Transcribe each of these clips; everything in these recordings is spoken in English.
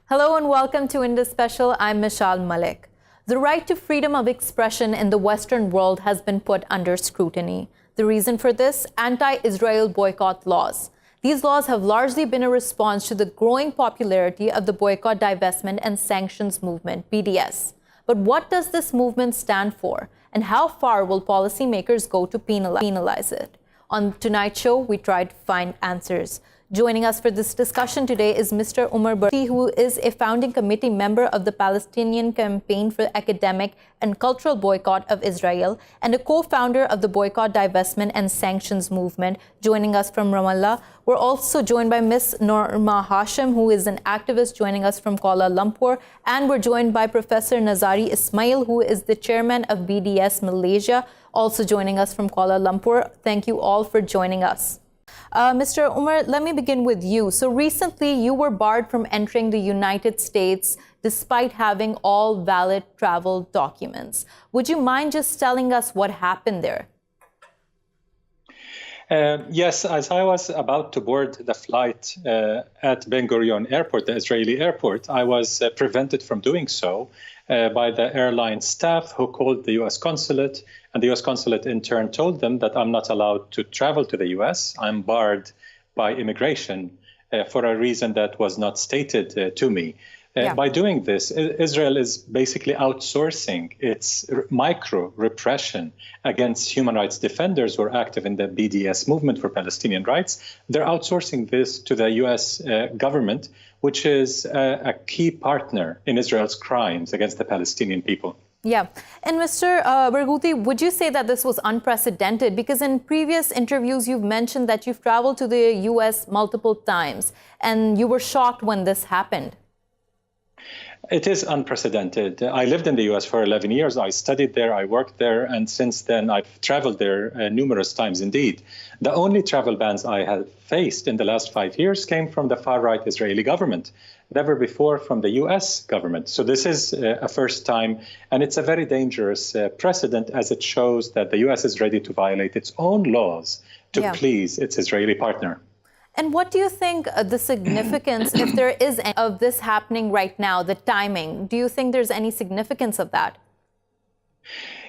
Hello and welcome to Indus Special. I'm Meshal Malik. The right to freedom of expression in the Western world has been put under scrutiny. The reason for this? Anti-Israel boycott laws. These laws have largely been a response to the growing popularity of the boycott, divestment and sanctions movement, BDS. But what does this movement stand for? And how far will policymakers go to penalize it? On tonight's show, we tried to find answers. Joining us for this discussion today is Mr. Omar Barghouti, who is a founding committee member of the Palestinian Campaign for Academic and Cultural Boycott of Israel and a co-founder of the Boycott, Divestment and Sanctions Movement, joining us from Ramallah. We're also joined by Ms. Norma Hashim, who is an activist, joining us from Kuala Lumpur. And we're joined by Professor Nazari Ismail, who is the chairman of BDS Malaysia, also joining us from Kuala Lumpur. Thank you all for joining us. Mr. Umar, let me begin with you. So recently, you were barred from entering the United States despite having all valid travel documents. Would you mind just telling us what happened there? Yes, as I was about to board the flight at Ben Gurion Airport, the Israeli airport, I was prevented from doing so by the airline staff who called the U.S. consulate. And the U.S. consulate in turn told them that I'm not allowed to travel to the U.S. I'm barred by immigration for a reason that was not stated to me. By doing this, Israel is basically outsourcing its micro repression against human rights defenders who are active in the BDS movement for Palestinian rights. They're outsourcing this to the U.S. government, which is a key partner in Israel's crimes against the Palestinian people. Yeah. And Mr. Barghouti, would you say that this was unprecedented? Because in previous interviews, you've mentioned that you've traveled to the U.S. multiple times and you were shocked when this happened. It is unprecedented. I lived in the U.S. for 11 years. I studied there, I worked there, and since then I've traveled there numerous times indeed. The only travel bans I have faced in the last 5 years came from the far-right Israeli government, never before from the U.S. government. So this is a first time, and it's a very dangerous precedent as it shows that the U.S. is ready to violate its own laws to please its Israeli partner. And what do you think the significance, if there is any, of this happening right now, the timing? Do you think there's any significance of that?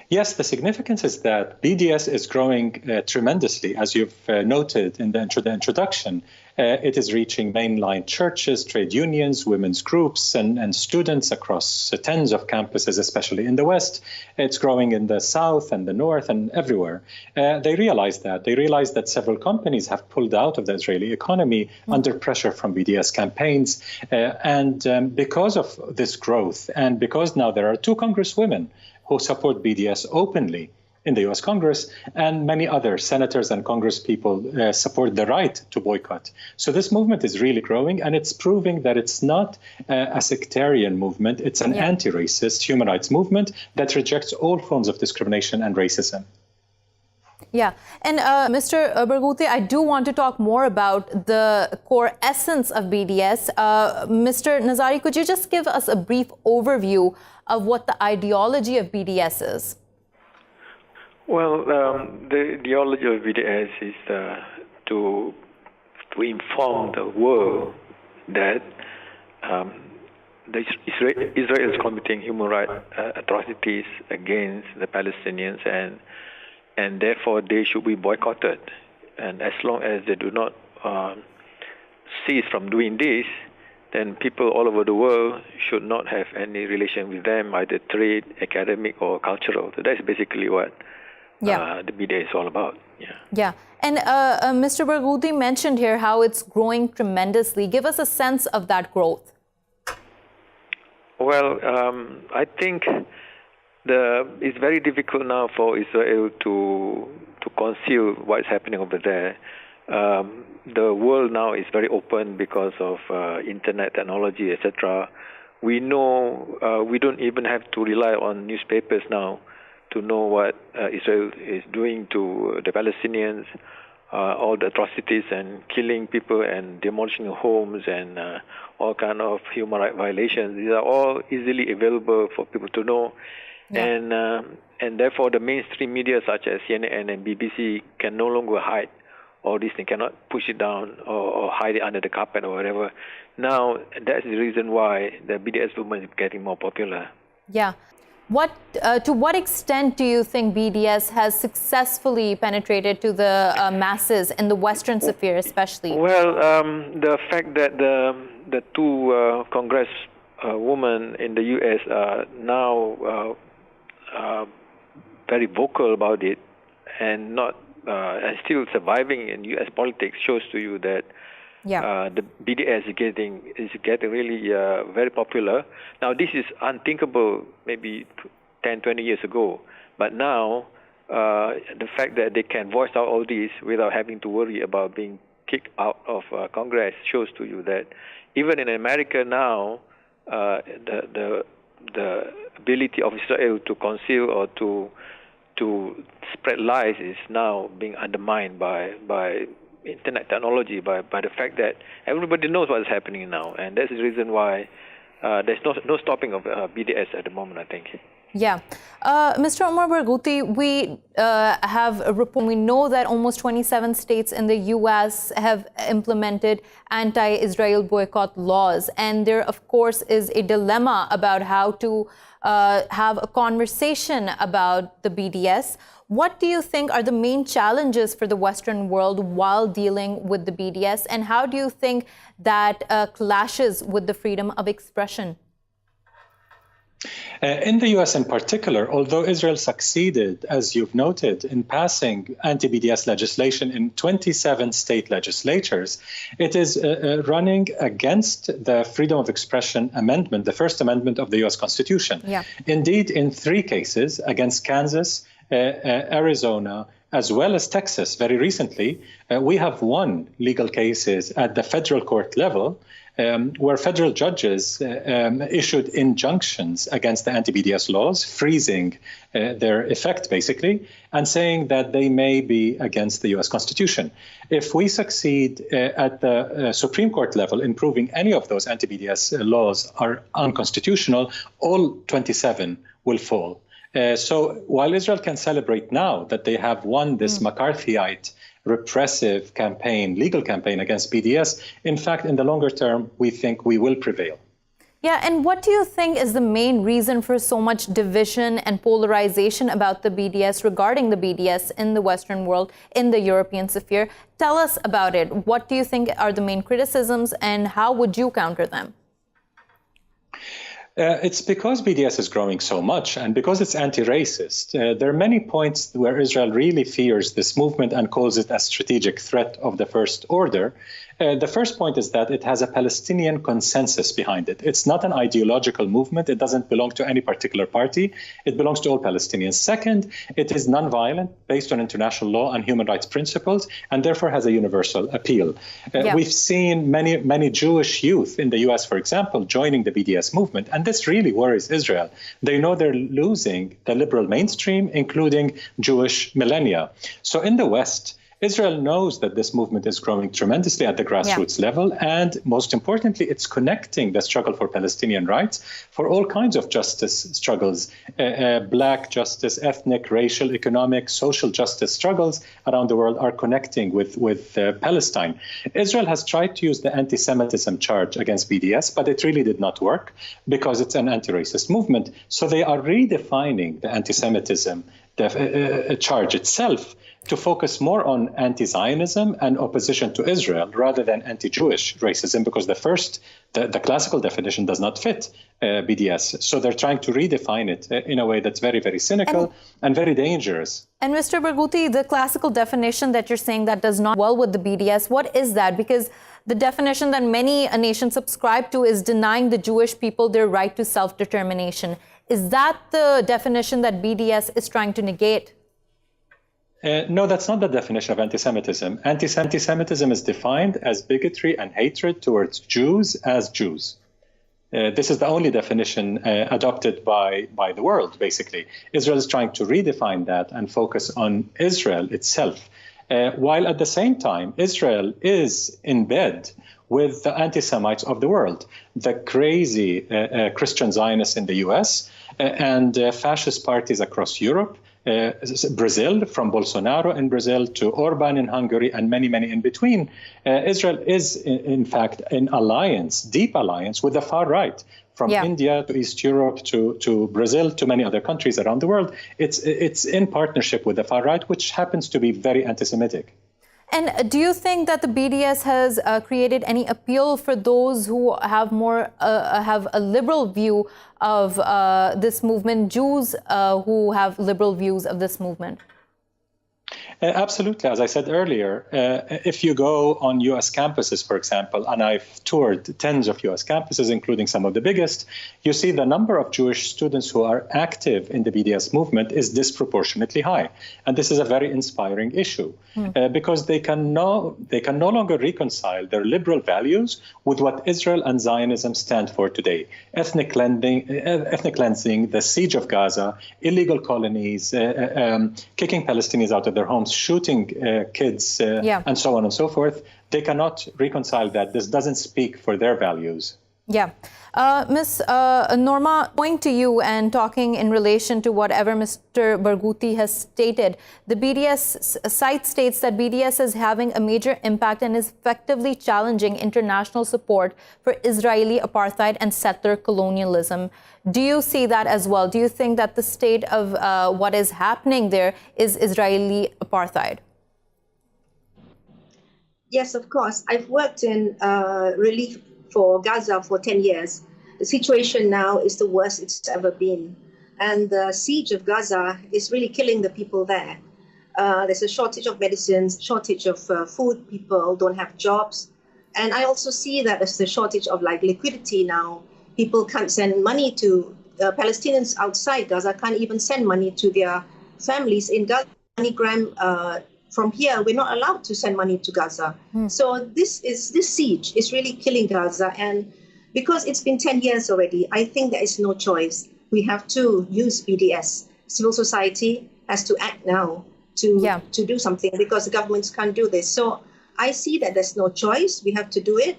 Yes, the significance is that BDS is growing tremendously, as you've noted in the introduction. It is reaching mainline churches, trade unions, women's groups, and students across tens of campuses, especially in the West. It's growing in the South and the North and everywhere. They realize that. They realize that several companies have pulled out of the Israeli economy under pressure from BDS campaigns. And because of this growth, and because now there are 2 congresswomen who support BDS openly in the U.S. Congress, and many other senators and congresspeople support the right to boycott. So this movement is really growing, and it's proving that it's not a sectarian movement. It's an anti-racist human rights movement that rejects all forms of discrimination and racism. Yeah. And Mr. Barghouti, I do want to talk more about the core essence of BDS. Mr. Nazari, could you just give us a brief overview of what the ideology of BDS is? Well, the ideology of BDS is to inform the world that Israel is committing human rights atrocities against the Palestinians, and therefore they should be boycotted. And as long as they do not cease from doing this, then people all over the world should not have any relation with them, either trade, academic, or cultural. So that's basically what the BDS is all about. Yeah. And Mr. Barghouti mentioned here how it's growing tremendously. Give us a sense of that growth. Well, I think it's very difficult now for Israel to conceal what is happening over there. The world now is very open because of internet technology, etc. We know we don't even have to rely on newspapers now to know what Israel is doing to the Palestinians, all the atrocities and killing people and demolishing homes and all kind of human rights violations. These are all easily available for people to know. And therefore the mainstream media such as CNN and BBC can no longer hide all these things, cannot push it down or hide it under the carpet or whatever. Now, that's the reason why the BDS movement is getting more popular. Yeah. To what extent do you think BDS has successfully penetrated to the masses in the Western sphere, especially? Well, the fact that the two Congress women in the U.S. are now very vocal about it and not and still surviving in U.S. politics shows to you that the BDS is getting really very popular. Now, this is unthinkable maybe 10, 20 years ago. But now, the fact that they can voice out all this without having to worry about being kicked out of Congress shows to you that even in America now, the ability of Israel to conceal or to spread lies is now being undermined by internet technology, by the fact that everybody knows what is happening now, and that's the reason why there's no stopping of BDS at the moment, I think. Yeah. Mr. Omar Barghouti, we have a report. We know that almost 27 states in the U.S. have implemented anti-Israel boycott laws. And there, of course, is a dilemma about how to have a conversation about the BDS. What do you think are the main challenges for the Western world while dealing with the BDS? And how do you think that clashes with the freedom of expression? In the U.S. in particular, although Israel succeeded, as you've noted, in passing anti-BDS legislation in 27 state legislatures, it is running against the Freedom of Expression Amendment, the First Amendment of the U.S. Constitution. Yeah. Indeed, in 3 cases, against Kansas, Arizona, as well as Texas, very recently, we have won legal cases at the federal court level where federal judges issued injunctions against the anti-BDS laws, freezing their effect, basically, and saying that they may be against the U.S. Constitution. If we succeed at the Supreme Court level in proving any of those anti-BDS laws are unconstitutional, all 27 will fall. So while Israel can celebrate now that they have won this McCarthyite repressive campaign, legal campaign against BDS, in fact, in the longer term, we think we will prevail. Yeah, and what do you think is the main reason for so much division and polarization about the BDS, regarding the BDS in the Western world, in the European sphere? Tell us about it. What do you think are the main criticisms and how would you counter them? It's because BDS is growing so much and because it's anti-racist. There are many points where Israel really fears this movement and calls it a strategic threat of the first order. The first point is that it has a Palestinian consensus behind it. It's not an ideological movement. It doesn't belong to any particular party. It belongs to all Palestinians. Second, it is nonviolent, based on international law and human rights principles, and therefore has a universal appeal. We've seen many Jewish youth in the U.S., for example, joining the BDS movement, and this really worries Israel. They know they're losing the liberal mainstream, including Jewish millennia. So in the West, Israel knows that this movement is growing tremendously at the grassroots level, and most importantly, it's connecting the struggle for Palestinian rights for all kinds of justice struggles, black justice, ethnic, racial, economic, social justice struggles around the world are connecting with Palestine. Israel has tried to use the anti-Semitism charge against BDS, but it really did not work because it's an anti-racist movement. So they are redefining the anti-Semitism charge itself to focus more on anti-Zionism and opposition to Israel rather than anti-Jewish racism, because the classical definition does not fit BDS. So they're trying to redefine it in a way that's very, very cynical and very dangerous. And Mr. Barghouti, the classical definition that you're saying that does not well with the BDS, what is that? Because the definition that many nations subscribe to is denying the Jewish people their right to self-determination. Is that the definition that BDS is trying to negate? No, that's not the definition of anti-Semitism. Anti-Semitism is defined as bigotry and hatred towards Jews as Jews. This is the only definition adopted by the world, basically. Israel is trying to redefine that and focus on Israel itself, while at the same time, Israel is in bed with the anti-Semites of the world, the crazy Christian Zionists in the US and fascist parties across Europe, Brazil, from Bolsonaro in Brazil to Orban in Hungary, and many, many in between. Israel is, in fact, in alliance, deep alliance with the far right. From India to East Europe to Brazil to many other countries around the world, it's in partnership with the far right, which happens to be very anti-Semitic. And do you think that the BDS has created any appeal for those who have have a liberal view of this movement, Jews who have liberal views of this movement? Absolutely. As I said earlier, if you go on U.S. campuses, for example, and I've toured tens of U.S. campuses, including some of the biggest, you see the number of Jewish students who are active in the BDS movement is disproportionately high. And this is a very inspiring issue because they can no longer reconcile their liberal values with what Israel and Zionism stand for today. Ethnic cleansing, the siege of Gaza, illegal colonies, kicking Palestinians out of their homes, shooting kids, and so on and so forth. They cannot reconcile that. This doesn't speak for their values. Yeah. Ms. Norma, going to you and talking in relation to whatever Mr. Barghouti has stated, the BDS site states that BDS is having a major impact and is effectively challenging international support for Israeli apartheid and settler colonialism. Do you see that as well? Do you think that the state of what is happening there is Israeli apartheid? Yes, of course. I've worked in relief for Gaza for 10 years. The situation now is the worst it's ever been. And the siege of Gaza is really killing the people there. There's a shortage of medicines, shortage of food. People don't have jobs. And I also see that there's a shortage of liquidity now. People can't send money to Palestinians outside Gaza, can't even send money to their families in Gaza. MoneyGram from here, we're not allowed to send money to Gaza. So this siege is really killing Gaza. And because it's been 10 years already, I think there is no choice. We have to use BDS. Civil society has to act now to do something because the governments can't do this. So I see that there's no choice. We have to do it.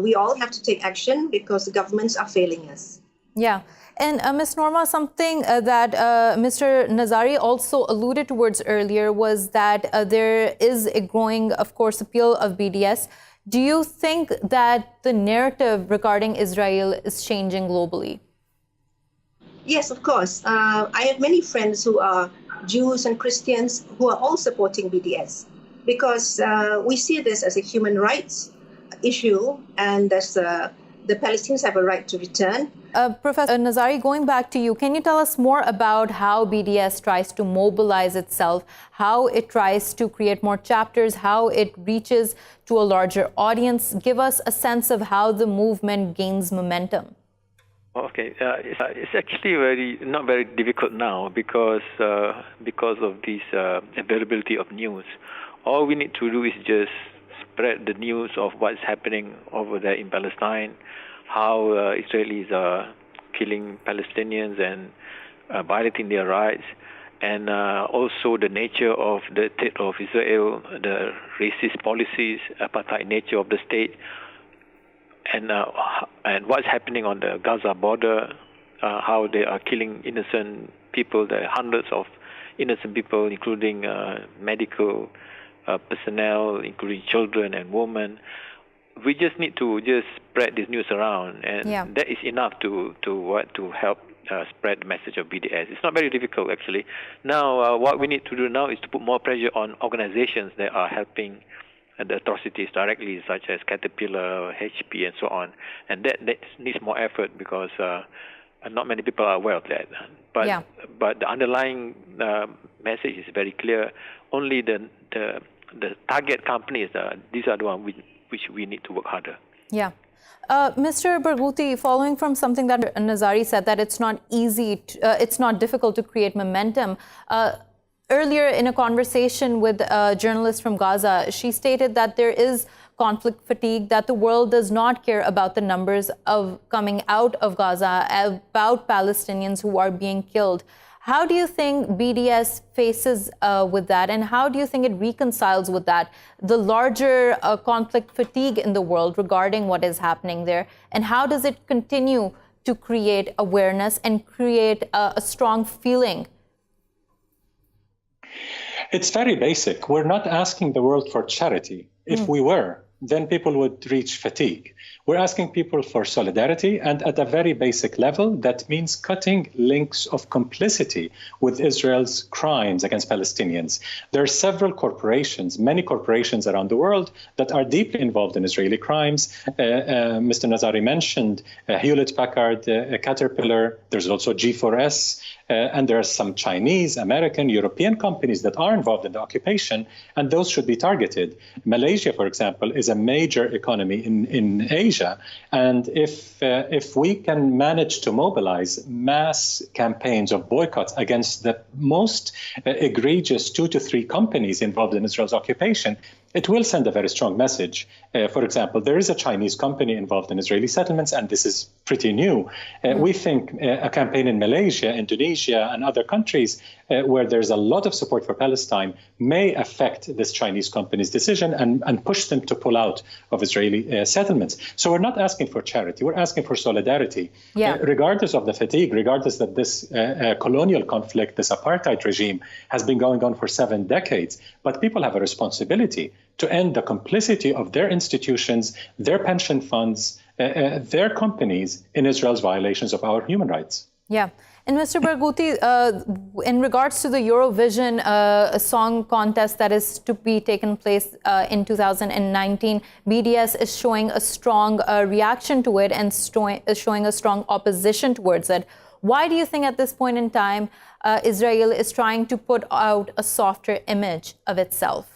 We all have to take action because the governments are failing us. Yeah. And Ms. Norma, something that Mr. Nazari also alluded towards earlier was that there is a growing, of course, appeal of BDS. Do you think that the narrative regarding Israel is changing globally? Yes, of course. I have many friends who are Jews and Christians who are all supporting BDS because we see this as a human rights issue and as the Palestinians have a right to return. Professor Nazari, going back to you, can you tell us more about how BDS tries to mobilize itself, how it tries to create more chapters, how it reaches to a larger audience? Give us a sense of how the movement gains momentum. Okay, it's actually not very difficult now because of this availability of news. All we need to do is just spread the news of what's happening over there in Palestine, how Israelis are killing Palestinians and violating their rights, and also the nature of the state of Israel, the racist policies, apartheid nature of the state, and what's happening on the Gaza border, how they are killing innocent people. There are hundreds of innocent people, including medical personnel, including children and women. We just need to spread this news around, and that is enough to help spread the message of BDS. It's not very difficult, actually. Now, what we need to do now is to put more pressure on organizations that are helping the atrocities directly, such as Caterpillar, HP, and so on. And that needs more effort because not many people are aware of that. But the underlying message is very clear. Only the target companies, these are the ones which we need to work harder. Yeah. Mr. Barghouti, following from something that Nazari said, that it's not easy, it's not difficult to create momentum. Earlier in a conversation with a journalist from Gaza, she stated that there is conflict fatigue, that the world does not care about the numbers of coming out of Gaza, about Palestinians who are being killed. How do you think BDS faces with that, and how do you think it reconciles with that, the larger conflict fatigue in the world regarding what is happening there, and how does it continue to create awareness and create a strong feeling It's very basic. We're not asking the world for charity. If we were, then people would reach fatigue. We're asking people for solidarity, and at a very basic level, that means cutting links of complicity with Israel's crimes against Palestinians. There are several corporations, many corporations around the world that are deeply involved in Israeli crimes. Mr. Nazari mentioned Hewlett-Packard, Caterpillar. There's also G4S. And there are some Chinese, American, European companies that are involved in the occupation, and those should be targeted. Malaysia, for example, is a major economy in Asia. And if we can manage to mobilize mass campaigns of boycotts against the most egregious 2 to 3 companies involved in Israel's occupation, it will send a very strong message. For example, there is a Chinese company involved in Israeli settlements, and this is pretty new. We think a campaign in Malaysia, Indonesia, and other countries where there's a lot of support for Palestine may affect this Chinese company's decision and push them to pull out of Israeli settlements. So we're not asking for charity. We're asking for solidarity. Regardless of the fatigue, regardless that this colonial conflict, this apartheid regime has been going on for 7 decades, but people have a responsibility to end the complicity of their institutions, their pension funds, their companies in Israel's violations of our human rights. Yeah. And Mr. Barghouti, in regards to the Eurovision song contest that is to be taken place in 2019, BDS is showing a strong reaction to it and showing a strong opposition towards it. Why do you think at this point in time Israel is trying to put out a softer image of itself?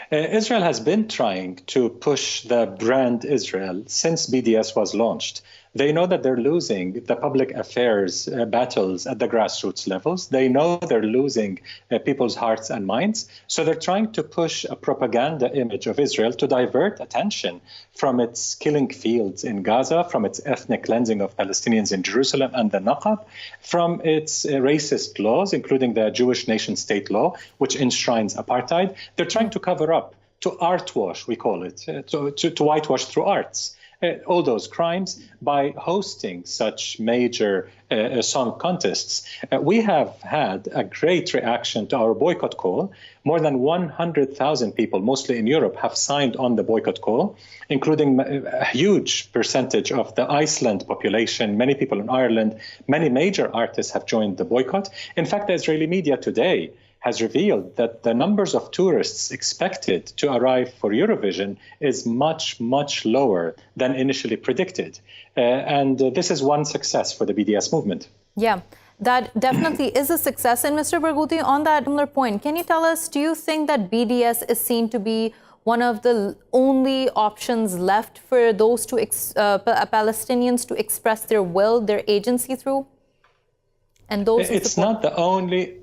Israel has been trying to push the brand Israel since BDS was launched. They know that they're losing the public affairs battles at the grassroots levels. They know they're losing people's hearts and minds. So they're trying to push a propaganda image of Israel to divert attention from its killing fields in Gaza, from its ethnic cleansing of Palestinians in Jerusalem and the Naqab, from its racist laws, including the Jewish nation-state law, which enshrines apartheid. They're trying to cover up, to artwash, we call it, to whitewash through arts. All those crimes by hosting such major song contests. We have had a great reaction to our boycott call. More than 100,000 people, mostly in Europe, have signed on the boycott call, including a huge percentage of the Iceland population, many people in Ireland. Many major artists have joined the boycott. In fact, the Israeli media today has revealed that the numbers of tourists expected to arrive for Eurovision is much, much lower than initially predicted. And this is one success for the BDS movement. Yeah, that definitely is a success. And Mr. Barghouti, on that similar point, can you tell us, do you think that BDS is seen to be one of the only options left for those Palestinians to express their will, their agency through? And those it's not the only.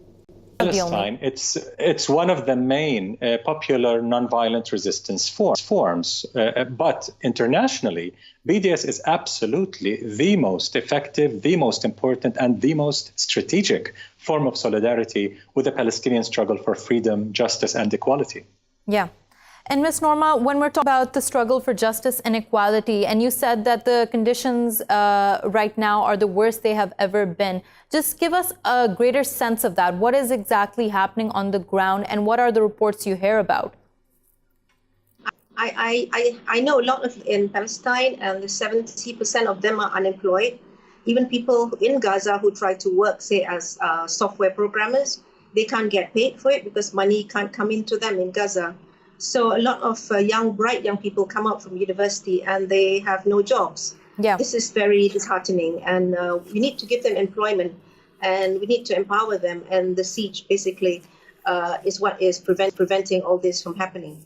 Palestine, it's one of the main popular nonviolent resistance forms. But internationally, BDS is absolutely the most effective, the most important, and the most strategic form of solidarity with the Palestinian struggle for freedom, justice, and equality. Yeah. And Ms. Norma, when we're talking about the struggle for justice and equality, and you said that the conditions right now are the worst they have ever been, just give us a greater sense of that. What is exactly happening on the ground, and what are the reports you hear about? I know a lot in Palestine, and 70% of them are unemployed. Even people in Gaza who try to work, say, as software programmers, they can't get paid for it because money can't come into them in Gaza. So a lot of bright young people come out from university and they have no jobs. Yeah. This is very disheartening, and we need to give them employment, and we need to empower them. And the siege basically is what is preventing all this from happening.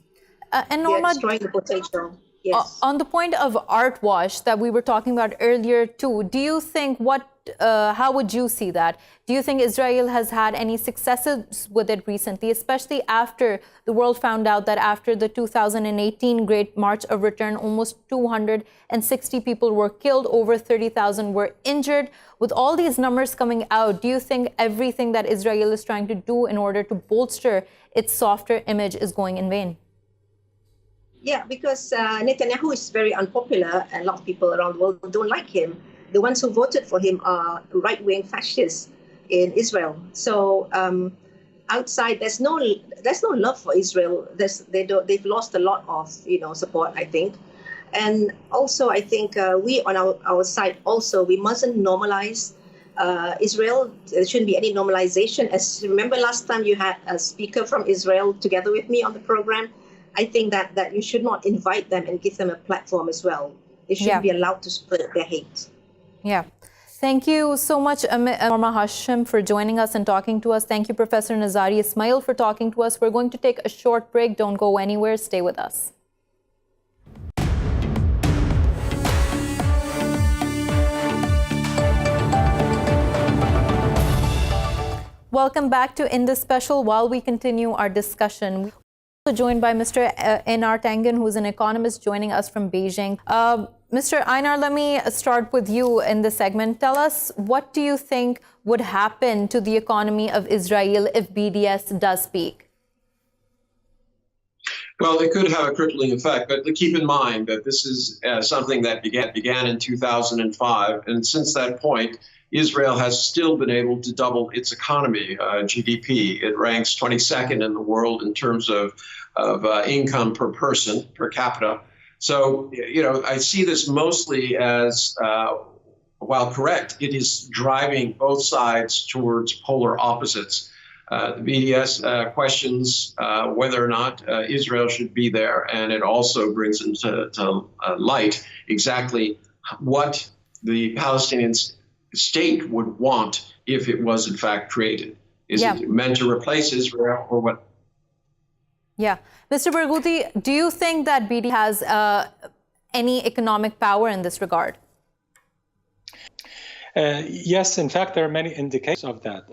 And Norma, destroying the potential. Yes. On the point of art wash that we were talking about earlier too, do you think how would you see that? Do you think Israel has had any successes with it recently, especially after the world found out that after the 2018 Great March of Return, almost 260 people were killed, over 30,000 were injured? With all these numbers coming out, do you think everything that Israel is trying to do in order to bolster its softer image is going in vain? Yeah, because Netanyahu is very unpopular, and a lot of people around the world don't like him. The ones who voted for him are right-wing fascists in Israel. So outside, there's no love for Israel. They've lost a lot of support, I think. And also, I think we on our side also, we mustn't normalize Israel. There shouldn't be any normalization. As remember last time you had a speaker from Israel together with me on the program, I think that you should not invite them and give them a platform as well. They shouldn't be allowed to spread their hate. Yeah. Thank you so much, Norma Hashim, for joining us and talking to us. Thank you, Professor Nazari, Ismail, for talking to us. We're going to take a short break. Don't go anywhere. Stay with us. Welcome back to Indus Special. While we continue our discussion, we're also joined by Mr. Einar Tangen, who's an economist joining us from Beijing. Mr. Einar, let me start with you in this segment. Tell us, what do you think would happen to the economy of Israel if BDS does peak? Well, it could have a crippling effect, but keep in mind that this is something that began in 2005, and since that point, Israel has still been able to double its economy, GDP. It ranks 22nd in the world in terms of income per person, per capita. So, I see this mostly as, while correct, it is driving both sides towards polar opposites. The BDS questions whether or not Israel should be there, and it also brings into light exactly what the Palestinian state would want if it was in fact created. Is it meant to replace Israel or what? Yeah. Mr. Barghouti, do you think that BDS has any economic power in this regard? Yes, in fact, there are many indications of that.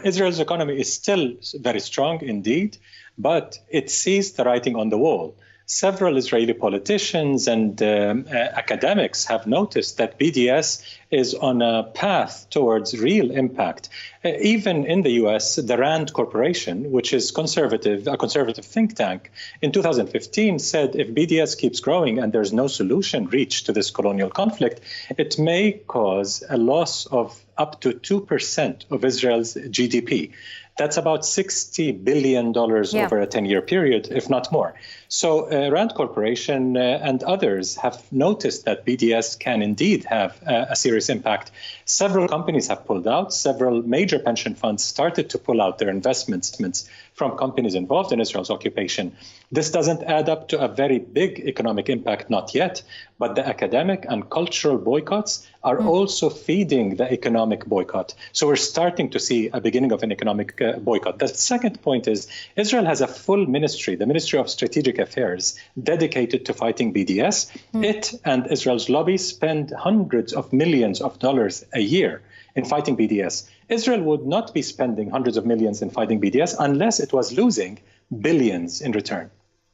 Israel's economy is still very strong indeed, but it sees the writing on the wall. Several Israeli politicians and academics have noticed that BDS is on a path towards real impact. Even in the US, the RAND Corporation, which is a conservative think tank, in 2015 said if BDS keeps growing and there's no solution reached to this colonial conflict, it may cause a loss of up to 2% of Israel's GDP. That's about $60 billion over a 10-year period, if not more. So RAND Corporation and others have noticed that BDS can indeed have a serious impact. Several companies have pulled out. Several major pension funds started to pull out their investments from companies involved in Israel's occupation. This doesn't add up to a very big economic impact, not yet, but the academic and cultural boycotts are also feeding the economic boycott. So we're starting to see a beginning of an economic boycott. The second point is Israel has a full ministry, the Ministry of Strategic Affairs, dedicated to fighting BDS. It and Israel's lobby spend hundreds of millions of dollars a year in fighting BDS. Israel would not be spending hundreds of millions in fighting BDS unless it was losing billions in return.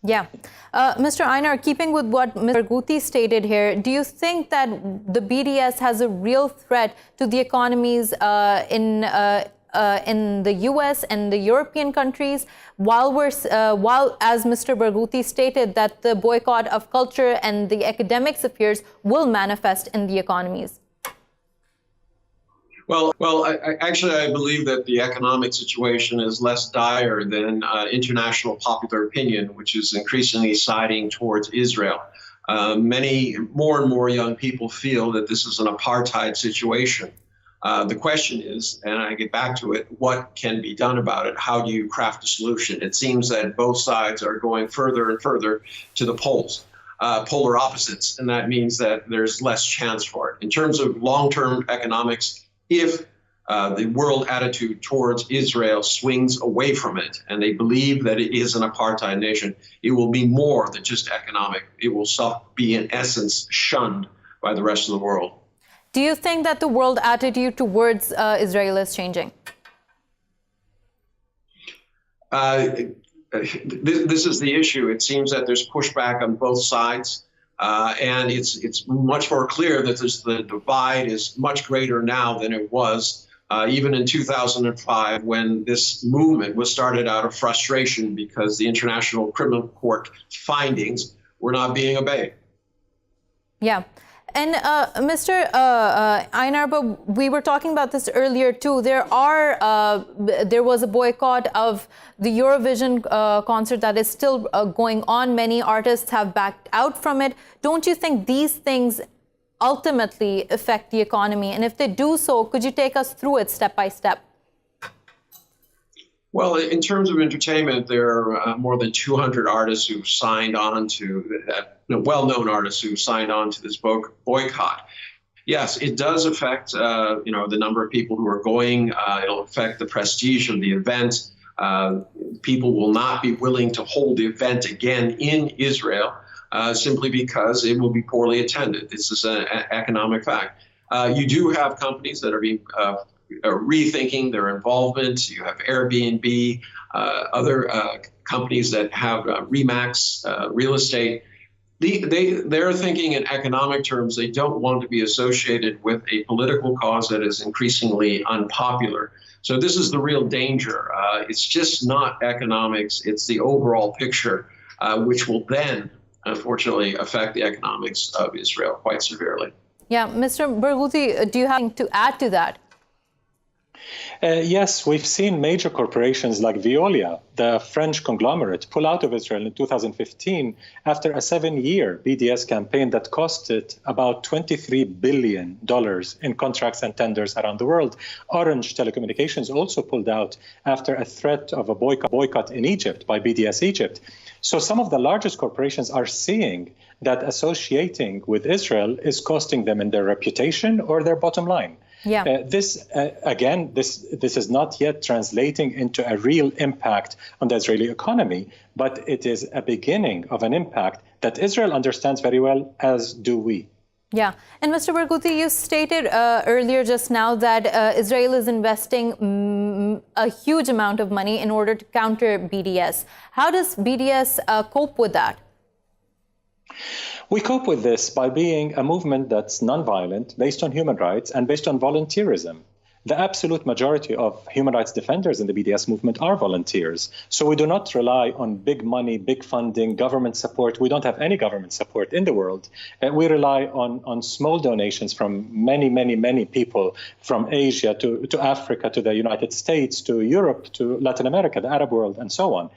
Yeah. Mr. Einar, keeping with what Mr. Barghouti stated here, do you think that the BDS has a real threat to the economies in the US and the European countries, while, as Mr. Barghouti stated, that the boycott of culture and the academic spheres will manifest in the economies? Well, I believe that the economic situation is less dire than international popular opinion, which is increasingly siding towards Israel. More and more young people feel that this is an apartheid situation. The question is, and I get back to it, what can be done about it? How do you craft a solution? It seems that both sides are going further and further to the poles, polar opposites, and that means that there's less chance for it. In terms of long-term economics, if the world attitude towards Israel swings away from it and they believe that it is an apartheid nation, it will be more than just economic. It will be, in essence, shunned by the rest of the world. Do you think that the world attitude towards Israel is changing? This is the issue. It seems that there's pushback on both sides. And it's much more clear that the divide is much greater now than it was even in 2005, when this movement was started out of frustration because the International Criminal Court findings were not being obeyed. Yeah. And Mr. Einar, but we were talking about this earlier too. There was a boycott of the Eurovision concert that is still going on. Many artists have backed out from it. Don't you think these things ultimately affect the economy? And if they do so, could you take us through it step by step? Well, in terms of entertainment, there are more than 200 artists who've signed on to well-known artists who've signed on to this boycott. Yes, it does affect the number of people who are going. It'll affect the prestige of the event. People will not be willing to hold the event again in Israel simply because it will be poorly attended. This is an economic fact. You do have companies that are being rethinking their involvement. You have Airbnb, other companies that have Remax real estate. They're thinking in economic terms. They don't want to be associated with a political cause that is increasingly unpopular. So this is the real danger. It's just not economics. It's the overall picture, which will then, unfortunately, affect the economics of Israel quite severely. Yeah, Mr. Barghouti, do you have anything to add to that? Yes, we've seen major corporations like Veolia, the French conglomerate, pull out of Israel in 2015 after a 7-year BDS campaign that cost it about $23 billion in contracts and tenders around the world. Orange Telecommunications also pulled out after a threat of a boycott in Egypt by BDS Egypt. So some of the largest corporations are seeing that associating with Israel is costing them in their reputation or their bottom line. Yeah. This is not yet translating into a real impact on the Israeli economy, but it is a beginning of an impact that Israel understands very well, as do we. Yeah. And Mr. Barghouti, you stated earlier just now that Israel is investing a huge amount of money in order to counter BDS. How does BDS cope with that? We cope with this by being a movement that's nonviolent, based on human rights, and based on volunteerism. The absolute majority of human rights defenders in the BDS movement are volunteers. So we do not rely on big money, big funding, government support. We don't have any government support in the world. We rely on small donations from many people, from Asia to Africa, to the United States, to Europe, to Latin America, the Arab world, and so on.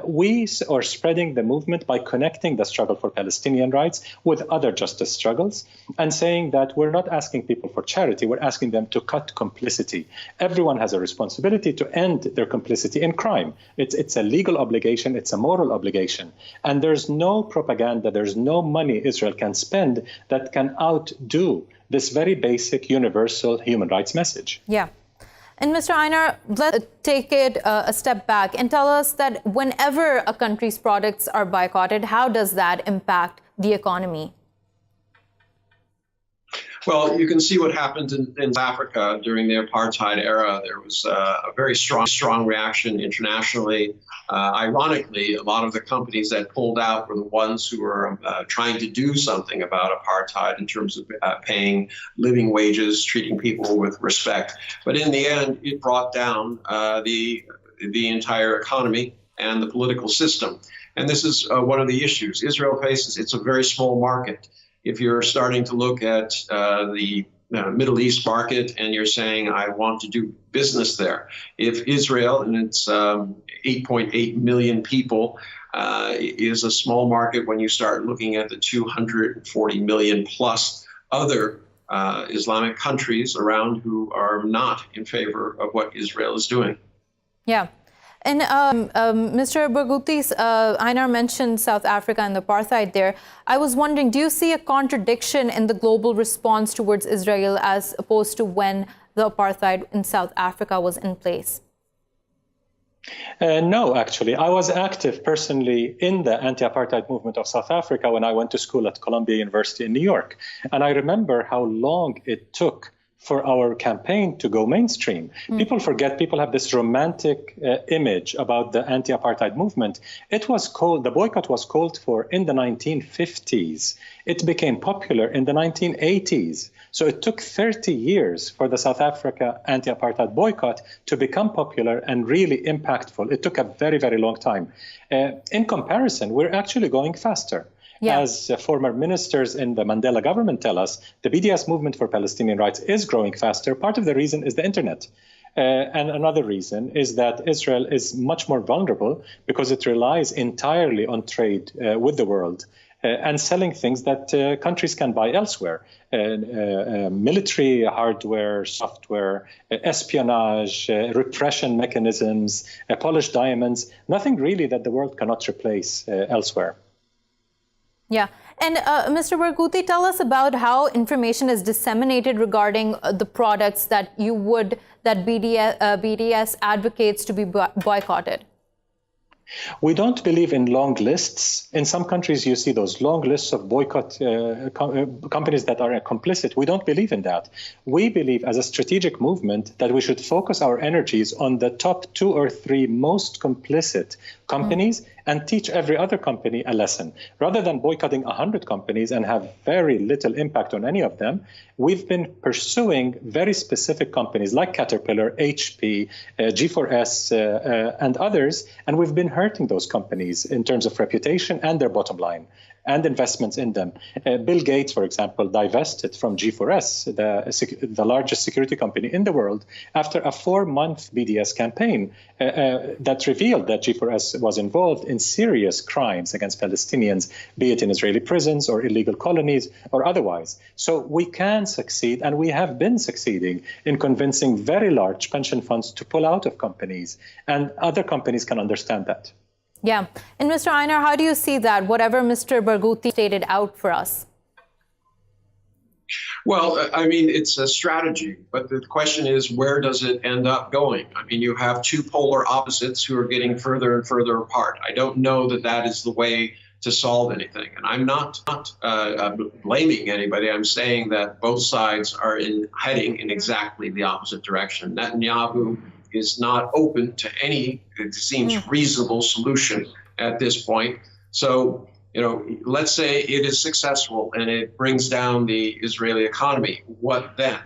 We are spreading the movement by connecting the struggle for Palestinian rights with other justice struggles and saying that we're not asking people for charity. We're asking them to cut complicity. Everyone has a responsibility to end their complicity in crime. It's a legal obligation. It's a moral obligation. And there's no propaganda, there's no money Israel can spend that can outdo this very basic universal human rights message. Yeah. And Mr. Einar, let's take it a step back and tell us that whenever a country's products are boycotted, how does that impact the economy? Well, you can see what happened in Africa during the apartheid era. There was a very strong reaction internationally. Ironically, a lot of the companies that pulled out were the ones who were trying to do something about apartheid in terms of paying living wages, treating people with respect. But in the end, it brought down the entire economy and the political system. And this is one of the issues Israel faces. It's a very small market. If you're starting to look at the Middle East market and you're saying, I want to do business there. If Israel and its 8.8 million people is a small market when you start looking at the 240 million plus other Islamic countries around who are not in favor of what Israel is doing. Yeah. And Mr. Barghouti, Einar mentioned South Africa and the apartheid there. I was wondering, do you see a contradiction in the global response towards Israel as opposed to when the apartheid in South Africa was in place? No, actually. I was active personally in the anti-apartheid movement of South Africa when I went to school at Columbia University in New York. And I remember how long it took for our campaign to go mainstream. People forget, people have this romantic image about the anti-apartheid movement. The boycott was called for in the 1950s. It became popular in the 1980s. So it took 30 years for the South Africa anti-apartheid boycott to become popular and really impactful. It took a very, very long time. In comparison, we're actually going faster. As former ministers in the Mandela government tell us, the BDS movement for Palestinian rights is growing faster. Part of the reason is the internet. And another reason is that Israel is much more vulnerable because it relies entirely on trade with the world and selling things that countries can buy elsewhere. Military hardware, software, espionage, repression mechanisms, polished diamonds, nothing really that the world cannot replace elsewhere. Yeah. And Mr. Barghouti, tell us about how information is disseminated regarding the products that BDS advocates to be boycotted. We don't believe in long lists. In some countries, you see those long lists of boycott companies that are complicit. We don't believe in that. We believe as a strategic movement that we should focus our energies on the top 2 or 3 most complicit companies and teach every other company a lesson. Rather than boycotting 100 companies and have very little impact on any of them, we've been pursuing very specific companies like Caterpillar, HP, G4S, and others, and we've been hurting those companies in terms of reputation and their bottom line and investments in them. Bill Gates, for example, divested from G4S, the largest security company in the world, after a 4-month BDS campaign that revealed that G4S was involved in serious crimes against Palestinians, be it in Israeli prisons or illegal colonies or otherwise. So we can succeed, and we have been succeeding in convincing very large pension funds to pull out of companies, and other companies can understand that. Yeah. And Mr. Einar, how do you see that, whatever Mr. Barghouti stated out for us? Well, I mean, it's a strategy, but the question is, where does it end up going? I mean, you have 2 polar opposites who are getting further and further apart. I don't know that that is the way to solve anything. And I'm not blaming anybody. I'm saying that both sides are heading in exactly the opposite direction. Netanyahu is not open to any, it seems, reasonable solution at this point. So, let's say it is successful and it brings down the Israeli economy. What then?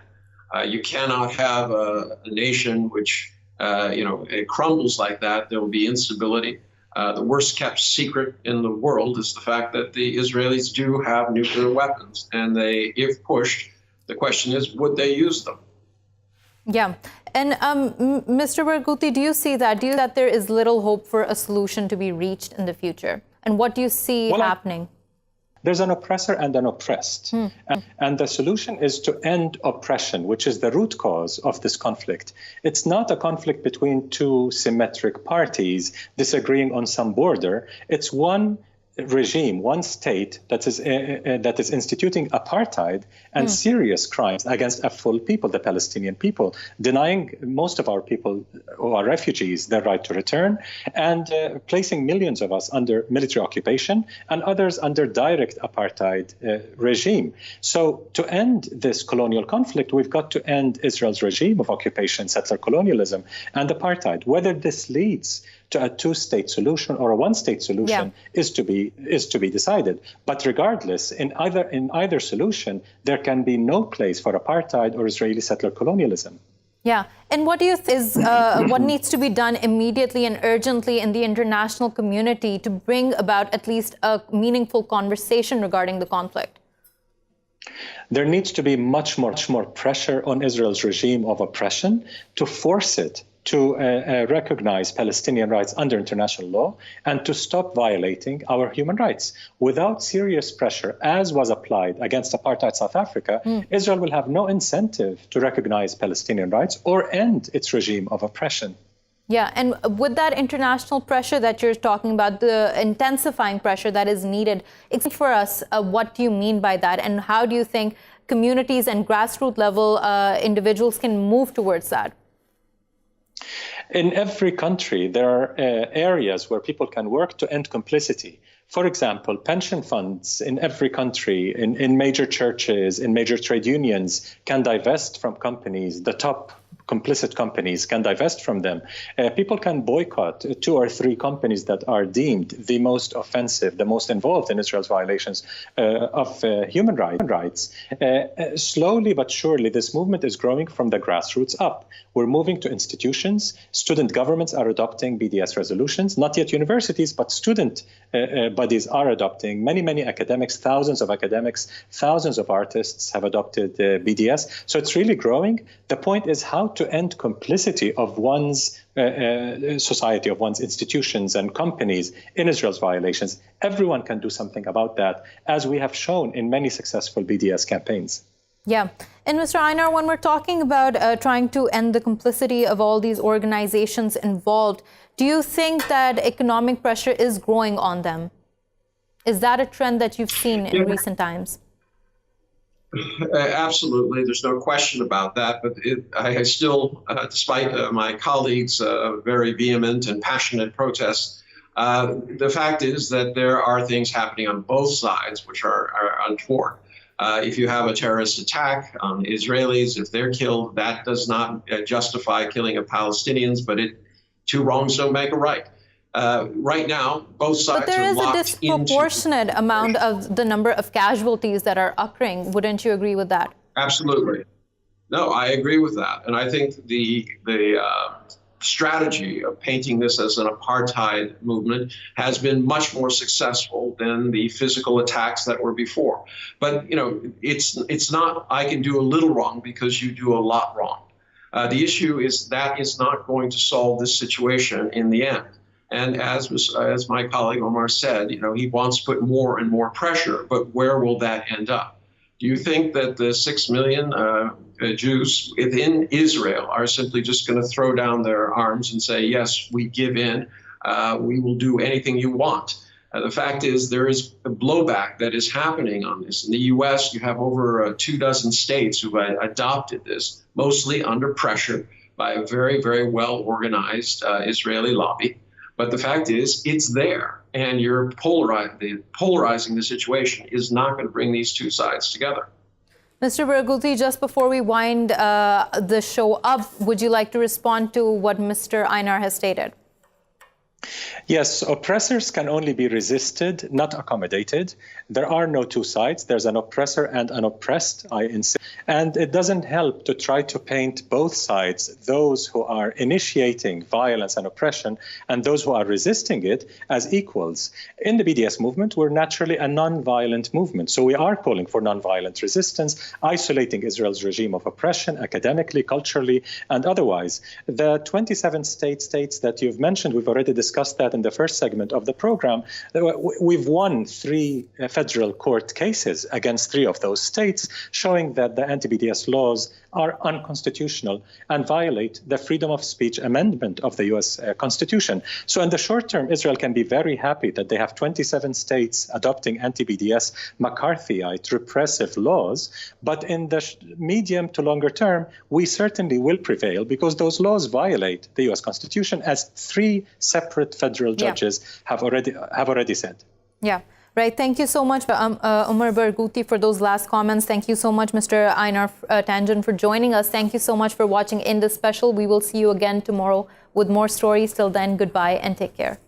You cannot have a nation which, it crumbles like that. There will be instability. The worst kept secret in the world is the fact that the Israelis do have nuclear weapons. And they, if pushed, the question is, would they use them? Yeah. And Mr. Barghouti, do you see that? There is little hope for a solution to be reached in the future? And what do you see happening? There's an oppressor and an oppressed. And the solution is to end oppression, which is the root cause of this conflict. It's not a conflict between 2 symmetric parties disagreeing on some border. It's one regime, one state that is instituting apartheid and serious crimes against a full people, the Palestinian people, denying most of our people who are refugees their right to return, and placing millions of us under military occupation and others under direct apartheid regime. So to end this colonial conflict, we've got to end Israel's regime of occupation, settler colonialism, and apartheid. Whether this leads to a 2-state solution or a 1-state solution is to be decided. But regardless, in either solution, there can be no place for apartheid or Israeli settler colonialism. Yeah. And what do you think is what needs to be done immediately and urgently in the international community to bring about at least a meaningful conversation regarding the conflict? There needs to be much more pressure on Israel's regime of oppression to force it to recognize Palestinian rights under international law and to stop violating our human rights. Without serious pressure, as was applied against apartheid South Africa, Israel will have no incentive to recognize Palestinian rights or end its regime of oppression. Yeah, and with that international pressure that you're talking about, the intensifying pressure that is needed, explain for us what do you mean by that, and how do you think communities and grassroots level individuals can move towards that? In every country, there are areas where people can work to end complicity. For example, pension funds in every country, in major churches, in major trade unions, can divest from companies, the top complicit companies, can divest from them. People can boycott 2 or 3 companies that are deemed the most offensive, the most involved in Israel's violations of human rights. Slowly but surely, this movement is growing from the grassroots up. We're moving to institutions. Student governments are adopting BDS resolutions, not yet universities, but student bodies are adopting. Many academics, thousands of academics, thousands of artists have adopted BDS. So it's really growing. The point is how to end complicity of one's society, of one's institutions and companies in Israel's violations. Everyone can do something about that, as we have shown in many successful BDS campaigns. Yeah. And Mr. Einar, when we're talking about trying to end the complicity of all these organizations involved, do you think that economic pressure is growing on them? Is that a trend that you've seen in recent times? Absolutely. There's no question about that. But I still, despite my colleagues' very vehement and passionate protests, the fact is that there are things happening on both sides which are untoward. If you have a terrorist attack on Israelis, if they're killed, that does not justify killing of Palestinians, but two wrongs don't make a right. Right now, both sides are locked into... But there is a disproportionate amount of the number of casualties that are occurring. Wouldn't you agree with that? Absolutely. No, I agree with that. And I think the strategy of painting this as an apartheid movement has been much more successful than the physical attacks that were before. But, it's not I can do a little wrong because you do a lot wrong. The issue is that is not going to solve this situation in the end. And as my colleague Omar said, he wants to put more and more pressure, but where will that end up? Do you think that the 6 million Jews within Israel are simply just going to throw down their arms and say, yes, we give in, we will do anything you want? The fact is there is a blowback that is happening on this. In the U.S., you have over 24 states who have adopted this, mostly under pressure by a very, very well-organized Israeli lobby. But the fact is, it's there, and you're polarizing the situation is not going to bring these two sides together. Mr. Barghouti, just before we wind the show up, would you like to respond to what Mr. Einar has stated? Yes, oppressors can only be resisted, not accommodated. There are no two sides. There's an oppressor and an oppressed, I insist. And it doesn't help to try to paint both sides, those who are initiating violence and oppression and those who are resisting it, as equals. In the BDS movement, we're naturally a non-violent movement. So we are calling for non-violent resistance, isolating Israel's regime of oppression academically, culturally, and otherwise. The 27 states that you've mentioned, we've already discussed that in the first segment of the program. We've won 3 federal court cases against 3 of those states, showing that the anti-BDS laws are unconstitutional and violate the freedom of speech amendment of the U.S. Constitution. So in the short term, Israel can be very happy that they have 27 states adopting anti-BDS, McCarthyite, repressive laws. But in the medium to longer term, we certainly will prevail because those laws violate the U.S. Constitution, as 3 separate federal judges have already said. Yeah. Right. Thank you so much, Omar Barghouti, for those last comments. Thank you so much, Mr. Einar Tangen, for joining us. Thank you so much for watching Indus Special. We will see you again tomorrow with more stories. Till then, goodbye and take care.